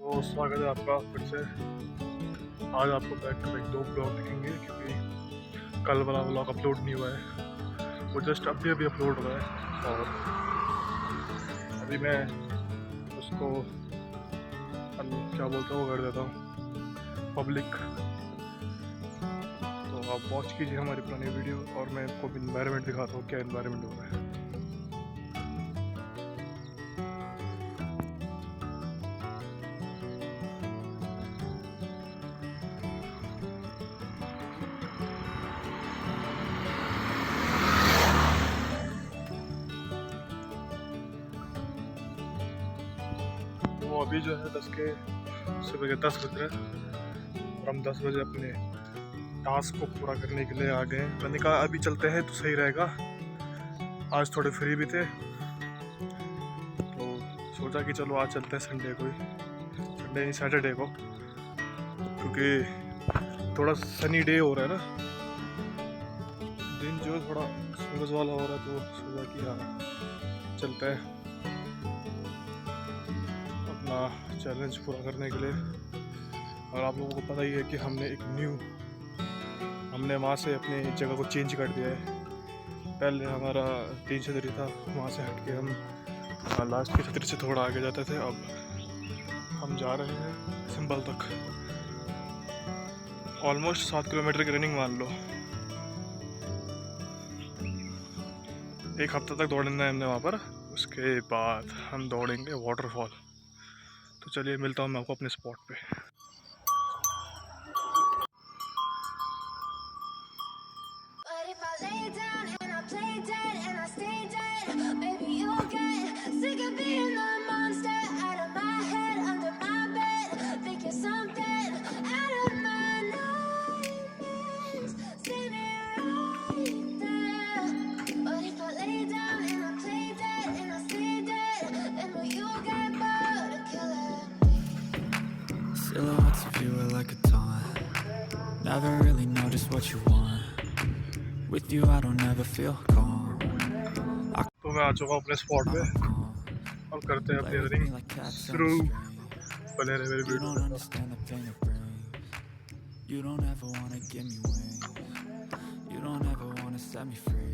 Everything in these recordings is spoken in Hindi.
तो स्वागत है आपका फिर से। आज आपको बैक टू बैक 2 ब्लॉग दिखेंगे क्योंकि कल वाला ब्लॉग अपलोड नहीं हुआ है, वो जस्ट अभी अपलोड हुआ है और अभी मैं उसको क्या बोलता हूँ कर देता हूँ पब्लिक। तो आप वॉच कीजिए हमारी पुरानी वीडियो और मैं आपको इन्वायरमेंट दिखाता हूँ क्या इन्वायरमेंट हो रहा है। वो अभी जो है सुबह के 10 बज रहे हैं और हम 10 बजे अपने टास्क को पूरा करने के लिए आ गए हैं। मैंने कहा अभी चलते हैं तो सही रहेगा, आज थोड़े फ्री भी थे तो सोचा कि चलो आज चलते हैं संडे नहीं सैटरडे को, क्योंकि थोड़ा सनी डे हो रहा है ना, दिन जो थोड़ा सूरज वाला हो रहा है, तो सोचा कि हाँ चलते हैं अपना चैलेंज पूरा करने के लिए। और आप लोगों को पता ही है कि हमने वहाँ से अपने जगह को चेंज कर दिया है। पहले हमारा 3 छतरी था, वहाँ से हट के हम लास्ट की छतरी से थोड़ा आगे जाते थे। अब हम जा रहे हैं सिंबल तक, ऑलमोस्ट 7 किलोमीटर की रनिंग मान लो। 1 हफ्ता तक दौड़ना है हमने वहाँ पर, उसके बाद हम दौड़ेंगे वाटरफॉल। तो चलिए मिलता हूँ मैं आपको अपने स्पॉट पे। Silhouettes of you are like a taunt. Never really know just what you want. With you I don't ever feel calm. तो मैं आ चुका हूँ अपने स्पॉट पे और करते हैं अपनी रनिंग शुरू। बने रहे मेरे वीडियो में। You don't ever wanna give me wings. You don't ever wanna set me free.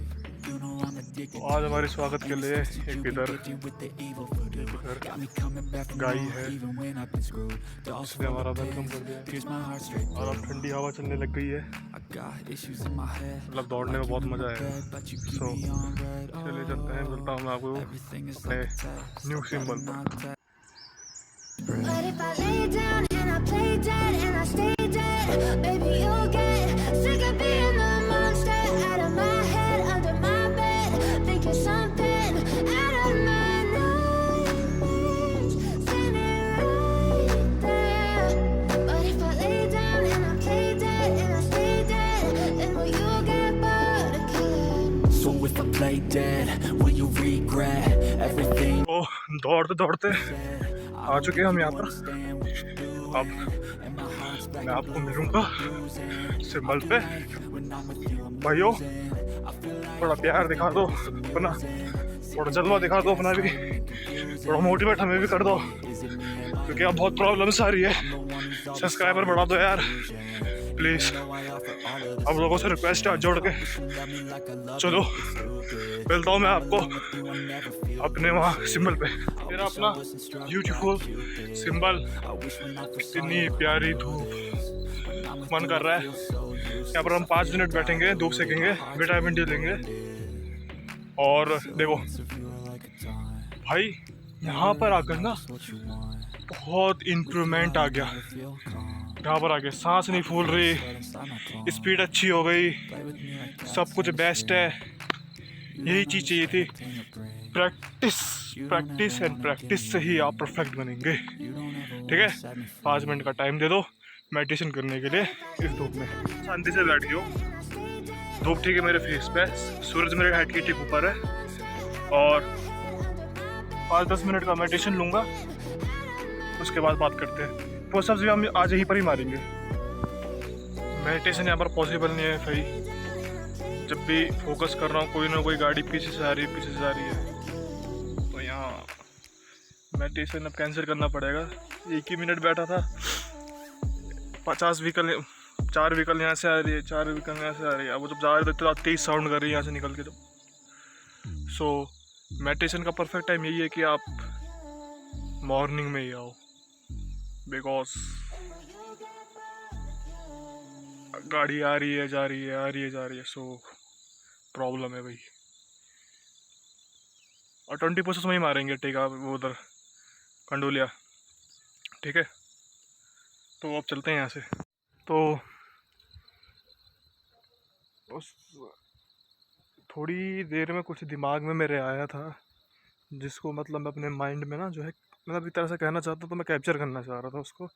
You know I'm addicted. आज हमारे स्वागत के लिए एक इधर गाय है, उसने हमारा वेलकम कर दिया और अब ठंडी हवा चलने लग गई है, मतलब दौड़ने में बहुत मजा आएगा। सो चलिए चलते हैं, मिलता हूँ मैं आपको अपने न्यू सिंबल पर। दौड़ते दौड़ते आ चुके हैं हम यहाँ पर। अब मैं आपको मिलूंगा सिंबल पे। भाइयों थोड़ा प्यार दिखा दो अपना, थोड़ा जल्वा दिखा दो अपना भी, थोड़ा मोटिवेट हमें भी कर दो, क्योंकि अब बहुत प्रॉब्लम्स आ रही है। सब्सक्राइबर बढ़ा दो यार प्लीज़, आप लोगों से रिक्वेस्ट है जोड़ के। चलो मिलता हूँ मैं आपको अपने वहाँ सिंबल पे। मेरा अपना ब्यूटीफुल सिंबल, इतनी प्यारी धूप, मन कर रहा है यहाँ पर हम 5 मिनट बैठेंगे, धूप सेकेंगे, विटामिन डी लेंगे। और देखो भाई यहाँ पर आकर ना बहुत इम्प्रूवमेंट आ गया। यहाँ पर आके सांस नहीं फूल रही, स्पीड अच्छी हो गई, सब कुछ बेस्ट है। यही चीज़ चाहिए थी, प्रैक्टिस एंड प्रैक्टिस से ही आप परफेक्ट बनेंगे। ठीक है, 5 मिनट का टाइम दे दो मेडिटेशन करने के लिए। इस धूप में शांति से बैठ गयो, धूप ठीक है मेरे फेस पे, सूरज मेरे हेड के ठीक ऊपर है, और 5-10 मिनट का मेडिटेशन लूँगा, उसके बाद बात करते हैं। पुशअप्स भी हम आज यहीं पर ही मारेंगे। मेडिटेशन यहाँ पर पॉसिबल नहीं है भाई, जब भी फोकस कर रहा हूँ कोई ना कोई गाड़ी पीछे से आ रही है, तो यहाँ मेडिटेशन अब कैंसिल करना पड़ेगा। 1 ही मिनट बैठा था, 50 व्हीकल, 4 व्हीकल यहाँ से आ रही है, 4 व्हीकल यहाँ से आ रही है। वो जब जा रहे थे तो तेज साउंड कर रही है यहाँ से निकल के जब। सो मेडिटेशन का परफेक्ट टाइम यही है कि आप मॉर्निंग में ही आओ, बिकॉज गाड़ी आ रही है जा रही है, आ रही है जा रही है, सो प्रॉब्लम है भाई। और 20% में ही मारेंगे टेका वो उधर कंडोलिया, ठीक है। तो अब चलते हैं यहाँ से। तो उस थोड़ी देर में कुछ दिमाग में मेरे आया था, जिसको मतलब मैं अपने माइंड में ना जो है, मतलब एक तरह से कहना चाहता, तो मैं कैप्चर करना चाह रहा था उसको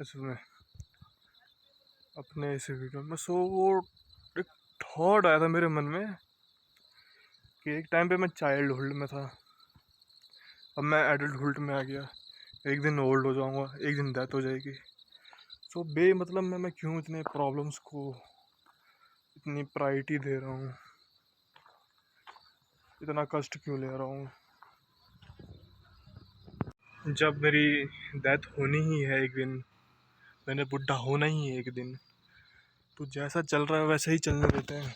इसमें, अपने इस वीडियो में। सो वो एक थॉट आया था मेरे मन में कि एक टाइम पे मैं चाइल्डहुड में था, अब मैं एडल्टहुड में आ गया, एक दिन ओल्ड हो जाऊंगा, एक दिन डेथ हो जाएगी। सो मतलब मैं क्यों इतने प्रॉब्लम्स को इतनी प्रायोरिटी दे रहा हूँ, इतना कष्ट क्यों ले रहा हूँ, जब मेरी डेथ होनी ही है एक दिन, मैंने बुढ़ा होना ही है एक दिन, तो जैसा चल रहा है वैसे ही चलने देते हैं।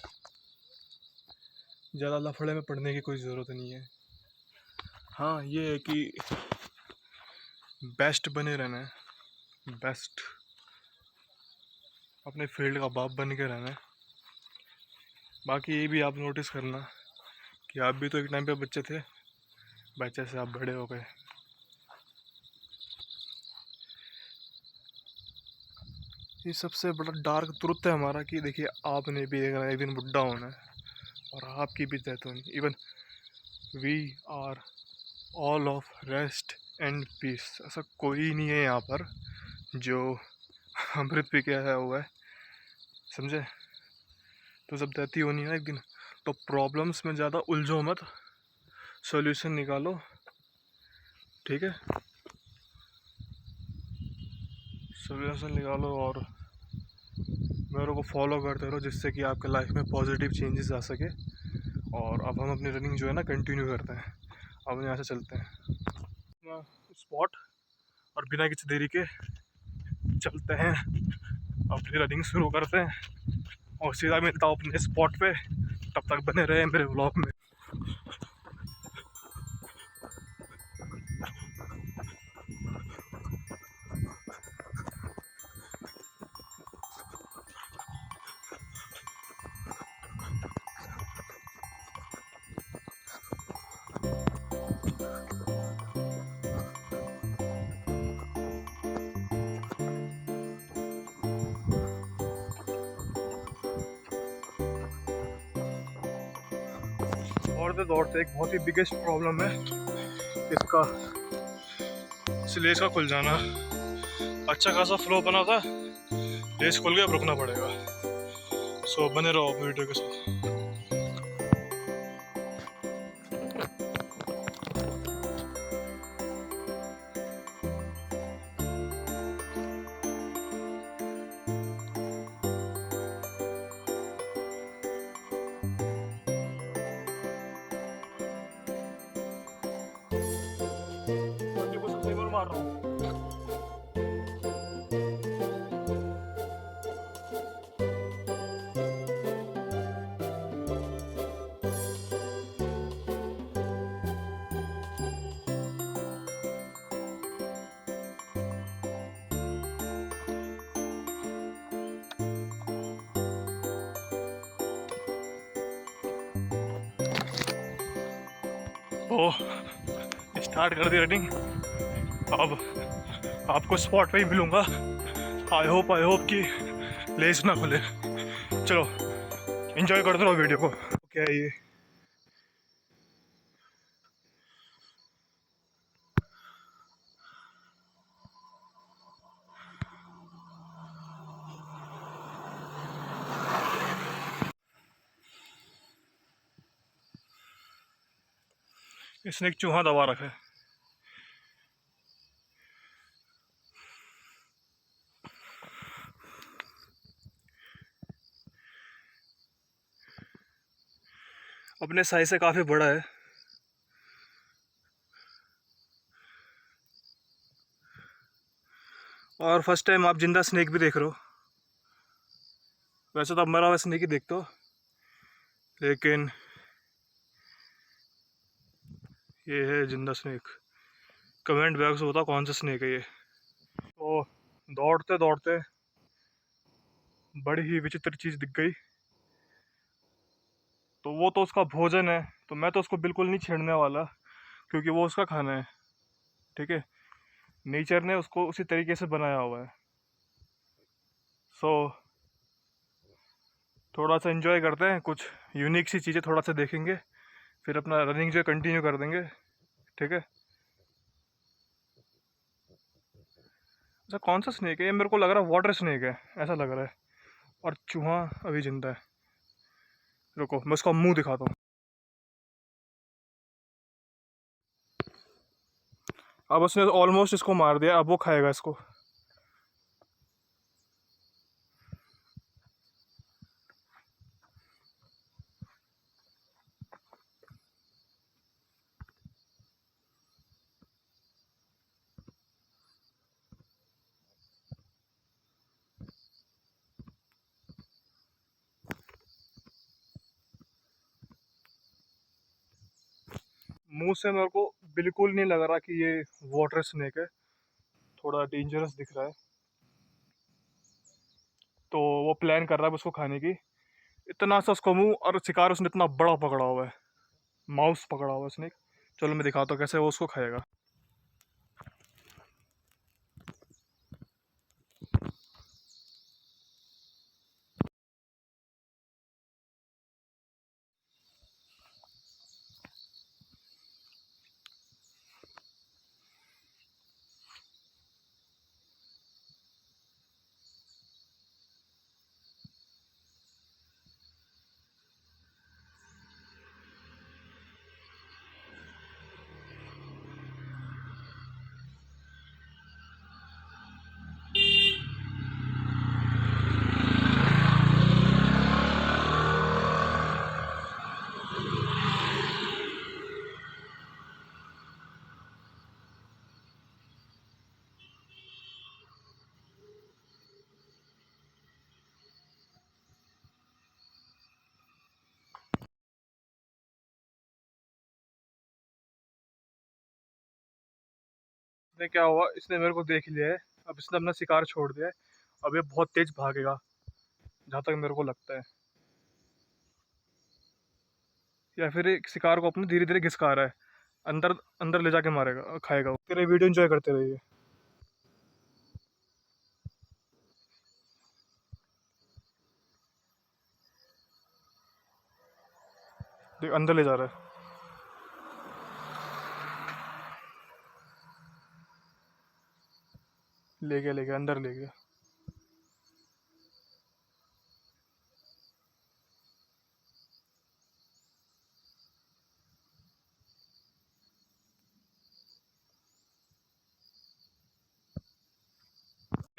ज़्यादा लफड़े में पड़ने की कोई ज़रूरत नहीं है। हाँ ये है कि बेस्ट बने रहना है, बेस्ट, अपने फील्ड का बाप बन के रहना है। बाकी ये भी आप नोटिस करना कि आप भी तो एक टाइम पे बच्चे थे, बच्चे से आप बड़े हो गए। ये सबसे बड़ा डार्क ट्रुथ है हमारा कि देखिए आपने भी एक दिन बुढ़ा होना है और आपकी भी डेथ होनी। Even we are all of rest and peace. ऐसा कोई नहीं है यहाँ पर जो अमृत पी के आया हुआ है, समझे। तो जब डेथ ही होनी है एक दिन, तो प्रॉब्लम्स में ज़्यादा उलझो मत, सॉल्यूशन निकालो, ठीक है। सॉल्यूशन निकालो और मेरे को फॉलो करते रहो, जिससे कि आपके लाइफ में पॉजिटिव चेंजेस आ सके। और अब हम अपनी रनिंग जो है ना कंटिन्यू करते हैं। अब यहाँ से चलते हैं स्पॉट और बिना किसी देरी के चलते हैं, अपनी रनिंग शुरू करते हैं और सीधा मिलता हूँ अपने स्पॉट पे। तब तक बने रहे मेरे व्लॉग में। दौड़ते दौड़ते एक बहुत ही बिगेस्ट प्रॉब्लम है इसका, लेस का खुल जाना। अच्छा खासा फ्लो बना था, लेस खुल गया, अब रुकना पड़ेगा। सो बने रहो वीडियो के साथ। मार रहा हूँ। तो स्टार्ट कर दी रनिंग। अब आपको स्पॉट पे ही मिलूंगा। आई होप कि लेस ना खुले। चलो एंजॉय करते रहो वीडियो को। क्या है ये, इसने एक चूहा दबा रखा है। अपने साइज से काफ़ी बड़ा है। और फर्स्ट टाइम आप जिंदा स्नेक भी देख रहे हो। वैसे तो आप मरा हुआ स्नेक ही देखते हो, लेकिन ये है जिंदा स्नेक। कमेंट बॉक्स में बताओ कौन सा स्नेक है ये। तो दौड़ते दौड़ते बड़ी ही विचित्र चीज़ दिख गई। तो वो तो उसका भोजन है, तो मैं तो उसको बिल्कुल नहीं छेड़ने वाला, क्योंकि वो उसका खाना है। ठीक है, नेचर ने उसको उसी तरीके से बनाया हुआ है। सो थोड़ा सा एंजॉय करते हैं, कुछ यूनिक सी चीज़ें थोड़ा सा देखेंगे, फिर अपना रनिंग जो कंटिन्यू कर देंगे। ठीक है। अच्छा, कौन सा स्नेक है ये? मेरे को लग रहा है वाटर स्नेक है, ऐसा लग रहा है। और चूहा अभी जिंदा है। रुको मैं उसका मुंह दिखाता हूँ। अब उसने ऑलमोस्ट इसको मार दिया, अब वो खाएगा इसको। मुंह से मेरे को बिल्कुल नहीं लग रहा कि ये वाटर स्नेक है, थोड़ा डेंजरस दिख रहा है। तो वो प्लान कर रहा है उसको खाने की। इतना सा उसका मुंह, और शिकार उसने इतना बड़ा पकड़ा हुआ है, माउस पकड़ा हुआ है स्नेक। चलो मैं दिखाता हूँ कैसे वो उसको खाएगा। इसने क्या हुआ, इसने मेरे को देख लिया है। अब इसने अपना शिकार छोड़ दिया है। अब ये बहुत तेज भागेगा, जहाँ तक मेरे को लगता है। या फिर एक शिकार को अपने धीरे धीरे घिसका रहा है, अंदर अंदर ले जाके मारेगा, खाएगा वो। तेरे वीडियो एंजॉय करते रहिए। देख अंदर ले जा रहा है। ले गया अंदर ले गया।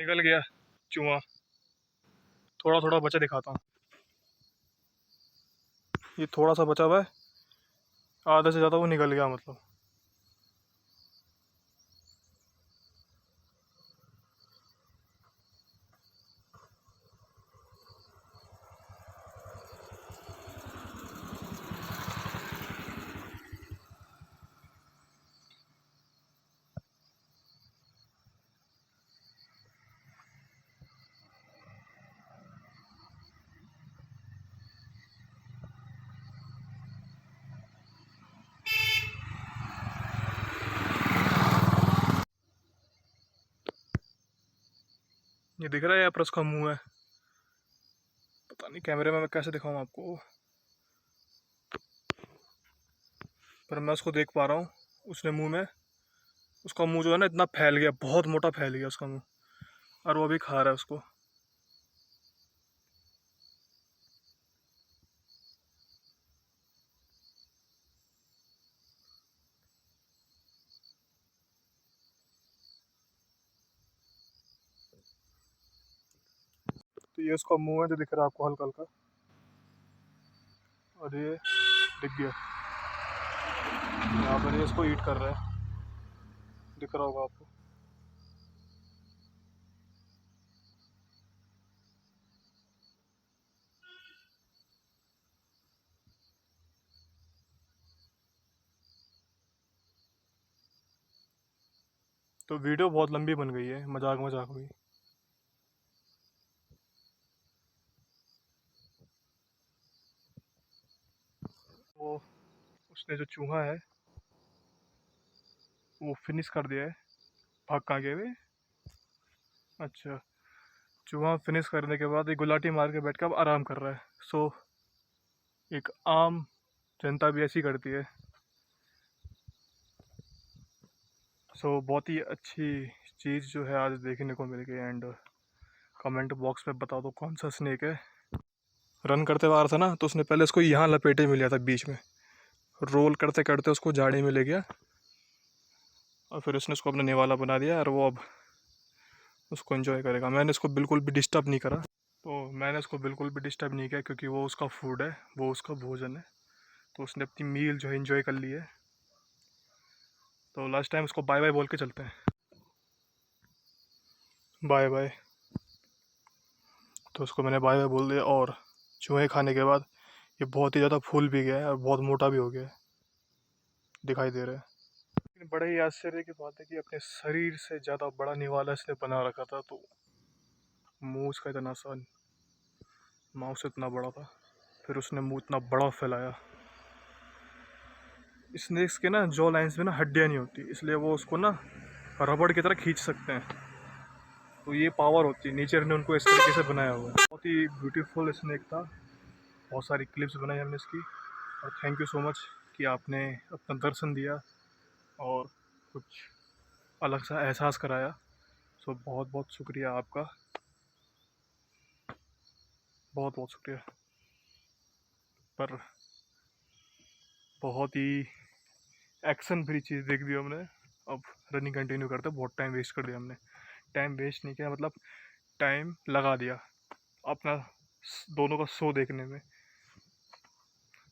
निकल गया चूहा। थोड़ा थोड़ा बचा दिखाता हूँ। ये थोड़ा सा बचा हुआ है, आधे से ज़्यादा वो निकल गया मतलब। ये दिख रहा है यहाँ पर उसका मुंह है। पता नहीं कैमरे में मैं कैसे दिखाऊँ आपको, पर मैं उसको देख पा रहा हूँ। उसने मुंह में, उसका मुंह जो है ना इतना फैल गया, बहुत मोटा फैल गया उसका मुंह, और वो अभी खा रहा है उसको। तो ये उसका मुंह है जो दिख रहा है आपको हल्का हल्का, और ये दिख गया यहाँ पर, ये इसको ईट कर रहा है, दिख रहा होगा आपको। तो वीडियो बहुत लंबी बन गई है, मजाक मजाक में। वो उसने जो चूहा है वो फिनिश कर दिया है। भाग कहाँ गए वे? अच्छा, चूहा फिनिश करने के बाद एक गुलाटी मार के बैठ के अब आराम कर रहा है। सो एक आम जनता भी ऐसी करती है। सो बहुत ही अच्छी चीज़ जो है आज देखने को मिल गई। एंड कमेंट बॉक्स में बता दो कौन सा स्नेक है। रन करते हुए आ रहा था ना, तो उसने पहले उसको यहाँ लपेटे में लिया था बीच में, रोल करते करते उसको झाड़ी में ले गया और फिर उसने उसको अपना निवाला बना दिया और वो अब उसको एंजॉय करेगा। मैंने इसको बिल्कुल भी डिस्टर्ब नहीं करा, तो मैंने इसको बिल्कुल भी डिस्टर्ब नहीं किया क्योंकि वो उसका फूड है, वो उसका भोजन है। तो उसने अपनी मील जो है एंजॉय कर ली है। तो लास्ट टाइम उसको बाय बाय बोल के चलते हैं। Bye bye. तो उसको मैंने बाय बाय बोल दिया और चूहे खाने के बाद ये बहुत ही ज़्यादा फूल भी गया है और बहुत मोटा भी हो गया है, दिखाई दे रहा है। लेकिन बड़े ही आश्चर्य की बात है कि अपने शरीर से ज़्यादा बड़ा निवाला इसने बना रखा था। तो मुँह उसका इतना सा, माउस से इतना बड़ा था, फिर उसने मुँह इतना बड़ा फैलाया। स्नेक्स के ना जॉ लाइन्स में ना हड्डियाँ नहीं होती, इसलिए वो उसको ना रबड़ की तरह खींच सकते हैं। तो ये पावर होती है, नेचर ने उनको इस तरीके से बनाया हुआ है। बहुत ही ब्यूटीफुल स्नेक था। बहुत सारी क्लिप्स बनाई हमने इसकी। और थैंक यू सो मच कि आपने अपना दर्शन दिया और कुछ अलग सा एहसास कराया। सो बहुत बहुत शुक्रिया आपका, बहुत बहुत शुक्रिया। पर बहुत ही एक्शन फ्री चीज़ देख दी हमने। अब रनिंग कंटिन्यू करते, बहुत टाइम वेस्ट कर दिया हमने। टाइम वेस्ट नहीं किया, मतलब टाइम लगा दिया अपना दोनों का शो देखने में।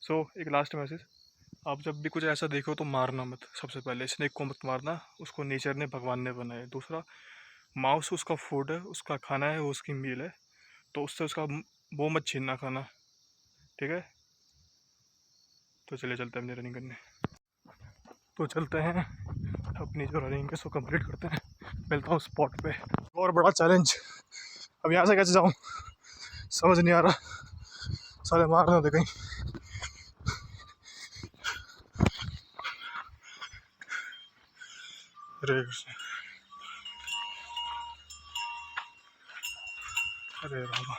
सो एक लास्ट मैसेज, आप जब भी कुछ ऐसा देखो तो मारना मत। सबसे पहले स्नेक को मत मारना, उसको नेचर ने भगवान ने बनाया है। दूसरा, माउस उसका फूड है, उसका खाना है, वो उसकी मील है, तो उससे उसका वो मत छीनना खाना, ठीक है? तो चलिए चलते हैं अपनी रनिंग करने। तो चलते हैं अपनी जो रनिंग है सो कंप्लीट करते हैं। मिलता हूँ स्पॉट पे। और बड़ा चैलेंज, अब यहाँ से कैसे जाऊँ समझ नहीं आ रहा, साले मारना दे कहीं। हरे कृष्ण, हरे रामा,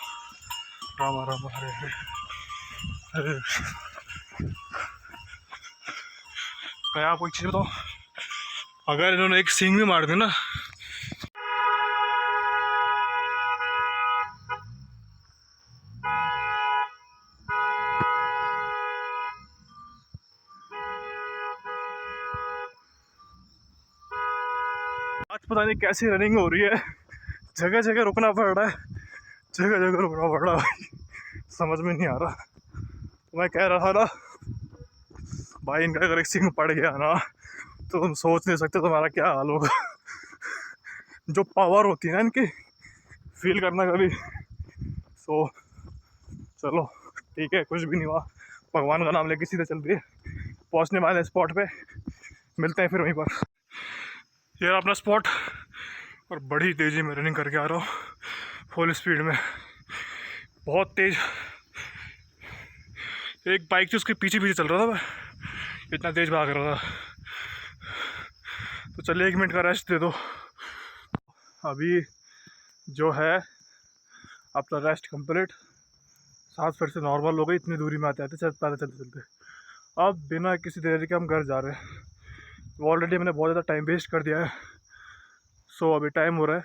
रामा रामा हरे हरे, हरे कृष्ण। मैं आपको एक चीज़ बताऊँ, अगर इन्होंने एक सींग भी मार दी ना, आज पता नहीं कैसी रनिंग हो रही है, जगह जगह रुकना पड़ रहा है, जगह जगह रुकना पड़ रहा है भाई, समझ में नहीं आ रहा। तो मैं कह रहा था ना भाई, इनका अगर एक सिंह पड़ गया ना तो तुम सोच नहीं सकते तुम्हारा क्या हाल होगा। जो पावर होती है ना इनकी, फील करना कभी। सो चलो ठीक है, कुछ भी नहीं हुआ, भगवान का नाम लेके सीधे चल दिए, पहुंचने वाले स्पॉट पे। मिलते हैं फिर वहीं पर। ये रहा अपना स्पॉट, और बड़ी तेज़ी में रनिंग करके आ रहा हूँ, फुल स्पीड में, बहुत तेज़। एक बाइक थी उसके पीछे पीछे चल रहा था मैं, इतना तेज़ भाग रहा था। तो चलिए 1 मिनट का रेस्ट दे दो। अभी जो है अपना रेस्ट कंप्लीट, सांस फिर से नॉर्मल हो गई, इतनी दूरी में आते आते चलते चलते। अब बिना किसी देरी के हम घर जा रहे हैं। तो ऑलरेडी मैंने बहुत ज़्यादा टाइम वेस्ट कर दिया है। सो अभी टाइम हो रहा है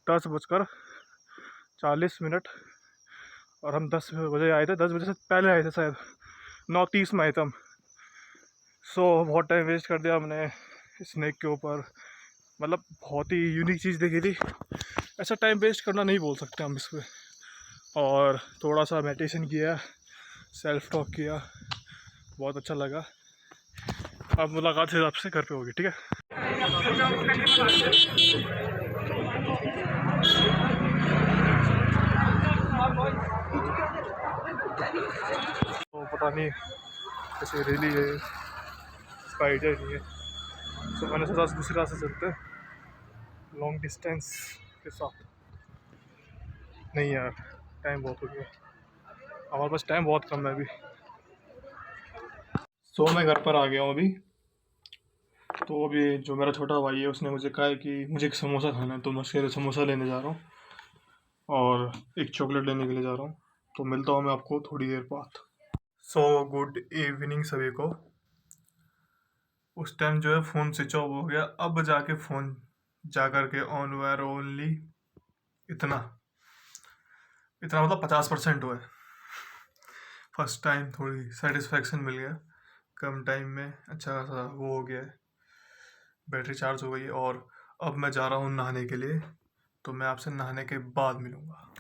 10:40, और हम 10 बजे आए थे, 10 बजे से पहले आए थे शायद, 9:30 में आए थे हम। सो बहुत टाइम वेस्ट कर दिया हमने स्नेक के ऊपर, मतलब बहुत ही यूनिक चीज़ देखी थी। ऐसा टाइम वेस्ट करना नहीं बोल सकते हम इस पर। और थोड़ा सा मेडिटेशन किया, सेल्फ टॉक किया, बहुत अच्छा लगा। अब मुलाकात फिर आपसे घर पे होगी, ठीक है? तो पता नहीं कैसे रेली है, इसका आइडिया नहीं है। सो मैंने सोचा दूसरी रास्ते से चलते लॉन्ग डिस्टेंस के साथ। नहीं यार, टाइम बहुत हो गया, हमारे पास टाइम बहुत कम है अभी। सो मैं घर पर आ गया हूँ अभी। तो अभी जो मेरा छोटा भाई है उसने मुझे कहा है कि मुझे एक समोसा खाना है, तो मैं उसके लिए समोसा लेने जा रहा हूँ और एक चॉकलेट लेने के लिए जा रहा हूँ। तो मिलता हूँ मैं आपको थोड़ी देर बाद। सो गुड इवनिंग सभी को। उस टाइम जो है फ़ोन स्विच ऑफ हो गया, अब जाके फ़ोन जा कर के ऑन हुआ है ओनली इतना इतना मतलब 50% हुआ है। फर्स्ट टाइम थोड़ी सेटिस्फेक्शन मिल गया, कम टाइम में अच्छा खासा वो हो गया है, बैटरी चार्ज हो गई है। और अब मैं जा रहा हूँ नहाने के लिए, तो मैं आपसे नहाने के बाद मिलूँगा।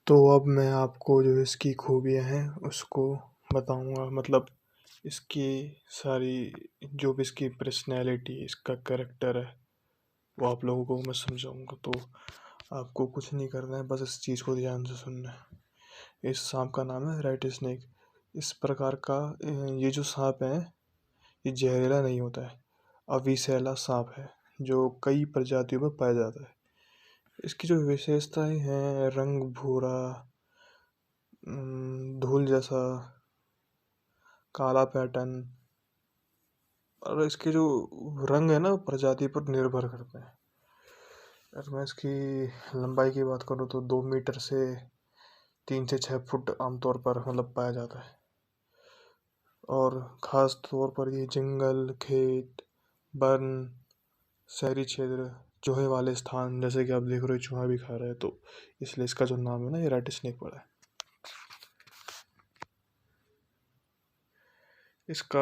तो अब मैं आपको जो इसकी खूबियाँ हैं उसको बताऊँगा, मतलब इसकी सारी जो भी इसकी पर्सनैलिटी, इसका कैरेक्टर है, वो आप लोगों को मैं समझाऊँगा। तो आपको कुछ नहीं करना है, बस इस चीज़ को ध्यान से सुनना है। इस सांप का नाम है रेड स्नेक। इस प्रकार का ये जो सांप है ये जहरीला नहीं होता है, अविषैला सांप है जो कई प्रजातियों में पाया जाता है। इसकी जो विशेषताएं हैं, रंग भूरा, धूल जैसा काला पैटर्न, और इसके जो रंग है ना प्रजाति पर निर्भर करते हैं। अगर मैं इसकी लंबाई की बात करूँ तो 2 मीटर से 3 से 6 फुट आमतौर पर मतलब पाया जाता है। और ख़ास तौर पर ये जंगल, खेत, वन, शहरी क्षेत्र, चूहे वाले स्थान, जैसे कि आप देख रहे हो चूहा भी खा रहा है, तो इसलिए इसका जो नाम है ना ये रेड स्नेक पड़ा है। इसका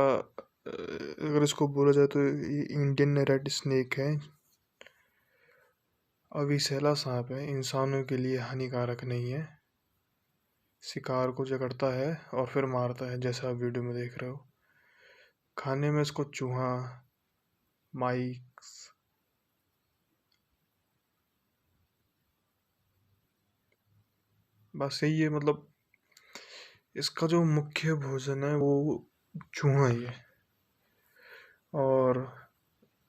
अगर इसको बोला जाए तो ये इंडियन रेड स्नेक है, अविषैला सांप है, इंसानों के लिए हानिकारक नहीं है, शिकार को जकड़ता है और फिर मारता है, जैसा आप वीडियो में देख रहे हो। खाने में इसको चूहा, माइस, बस यही है, मतलब इसका जो मुख्य भोजन है वो चूहा ही है। और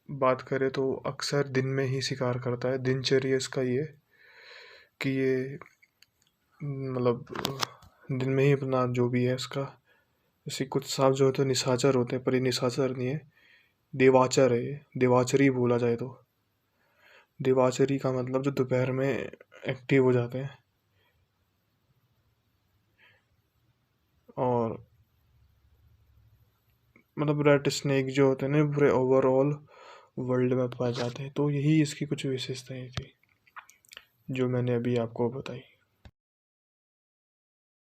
बात करें तो अक्सर दिन में ही शिकार करता है। दिनचर्या इसका ये कि ये मतलब दिन में ही अपना जो भी है इसका, जैसे कुछ सांप जो होते हैं निशाचर होते हैं, पर ये निशाचर नहीं है, देवाचर है ये, देवाचरी बोला जाए तो। देवाचरी का मतलब जो दोपहर में एक्टिव हो जाते हैं। और मतलब रेड स्नेक जो होते हैं ना पूरे ओवरऑल वर्ल्ड में पाए जाते हैं। तो यही इसकी कुछ विशेषताएं थी जो मैंने अभी आपको बताई।